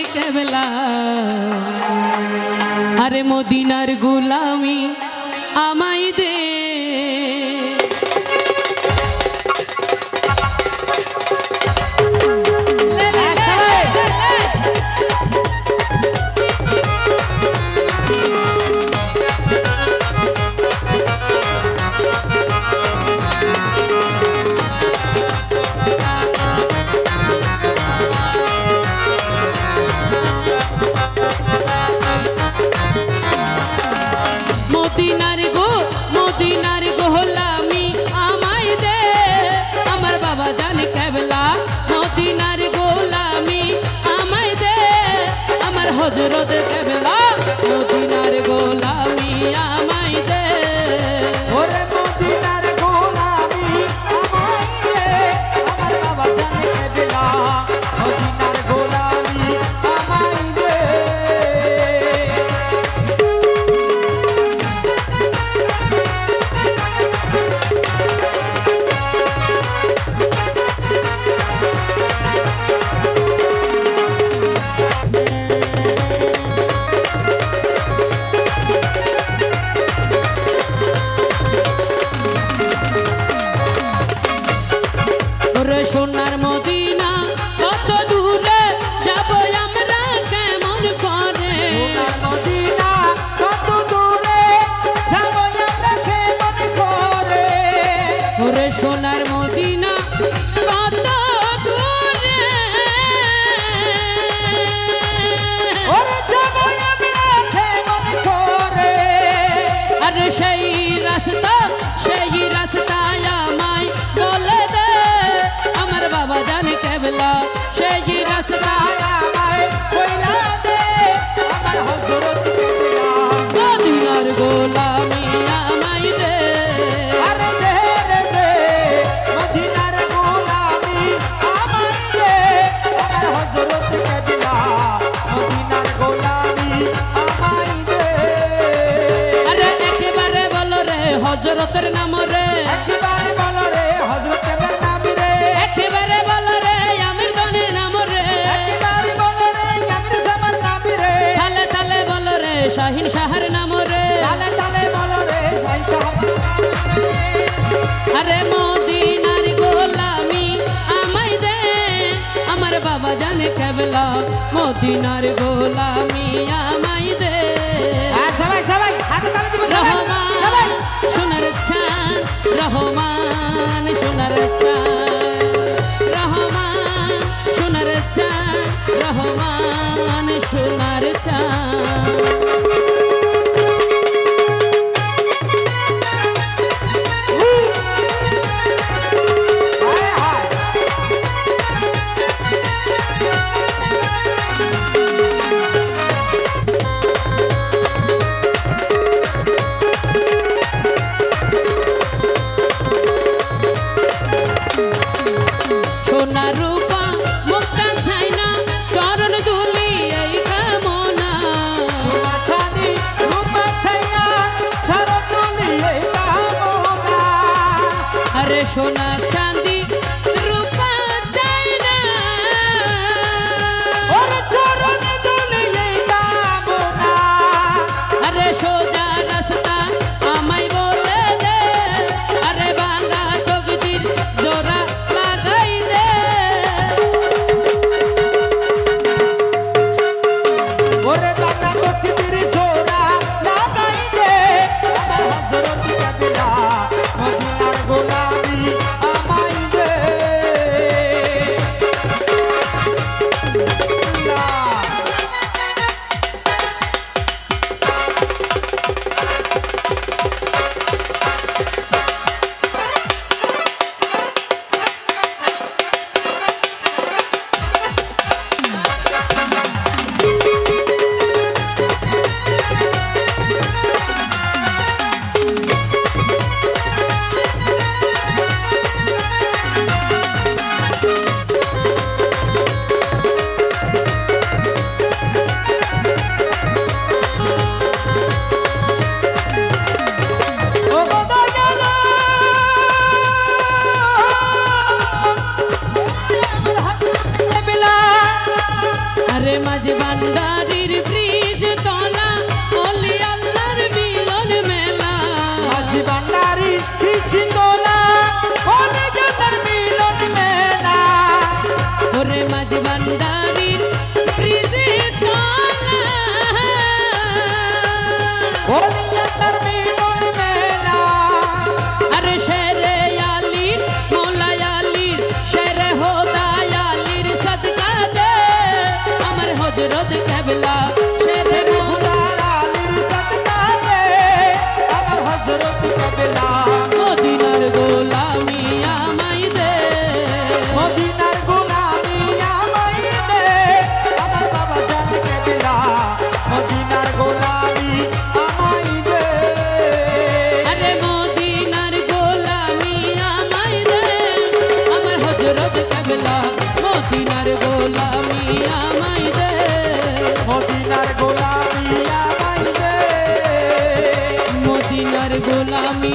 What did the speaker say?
জানে কেবলা আরে মদিনার গোলামি আমায় দে মদিনার গোলামি আমায় দে আমার বাবা জানে কেবলা মদিনার গোলামি আমায় দে আমার হযরত কেবলা মদিনার গোলামি আমায় দে ওরে মদিনার গোলামি আমায় দে আমার বাবা জানে কেবলা মদিনার গোলামি আমায় দে সোনার মদিনা কত দূরে যাব আমরা কেমন করে সোনার মদিনা কত দূরে যাব আমরা কেমন করে ওরে সোনার মদিনা কত দূরে ওরে যাব আমরা কেমন করে আরে সেই রাস্তা আমায় বলে দে আমার বাবা জানে কেবলা সেই রাস্তা আমায় কইরা দে আমার হযরত কেবলা মদিনার গোলামি আমায় দে আরে দে রে দে মদিনার গোলামি আমায় দে আমার হযরত কেবলা মদিনার গোলামি আমায় দে আরে একেবারে বলো রে হযরতের নাম রে একবার বলো রে হযরতের নাম রে একেবারে বলো রে আমির দনের নাম রে একবার বলো রে আমির জামান নাম রে তালে তালে বলো রে শাহিন শাহর নাম রে তালে তালে বলো রে শাহিন শাহর আরে মদিনার গোলামি আমায় দে আমার বাবা জানে কেবলা মদিনার গোলামি আমায় দে সবাই সবাই হাতে তালি দিব রহমান সোনার চাঁদ রহমান সোনার চাঁদ রহমান সোনার চাঁদ রহমান সোনার চাঁদ সোনা রূপা মুক্তা ছাইনা চরণ দুলি এই কামনা ছানি রূপা ছাইয়া চরণ দুলি এই কামনা আরে সোনা চাঁদি রূপা ছাইনা ওরে চরণ দুলি এই কামনা আরে সোজা রাস্তা আমায় বলে দে আরে বাংলা তকদির জোড়া লাগাই দে ওরে বাংলা তকদির জোড়া লাগাই দে আমার হযরত কেবলা মদিনার গোলামি আরে মাঝ ভান্ডারির ব্রিজ তলা অলি আল্লাহর মিলন মেলা মাঝি ভান্ডারি কৃষ্ণতলা ওরে জনের মিলন মেলা ওরে মাঝ ভান্ডারির ব্রিজ তলা ওরে জনের মিলন মেলা আরে শেরে আলীর মৌলায় আলীর শেরে হোদায় আলীর সদকা দে আমার হযরত কেবলা শেরে খোদার আলীর সদকা দে আমার হযরত কেবলা মদিনার গোলামি আমায় দে মদিনার গোলামি আমায় দে আমার বাবা জান কেবলা মদিনার গোলামি আমায় দে আরে মদিনার গোলামি আমায় দে আমার হযরত কেবলা মদিনার গোলামি আমায় দে মদিনার গোলামি আমায় দে মদিনার গোলামি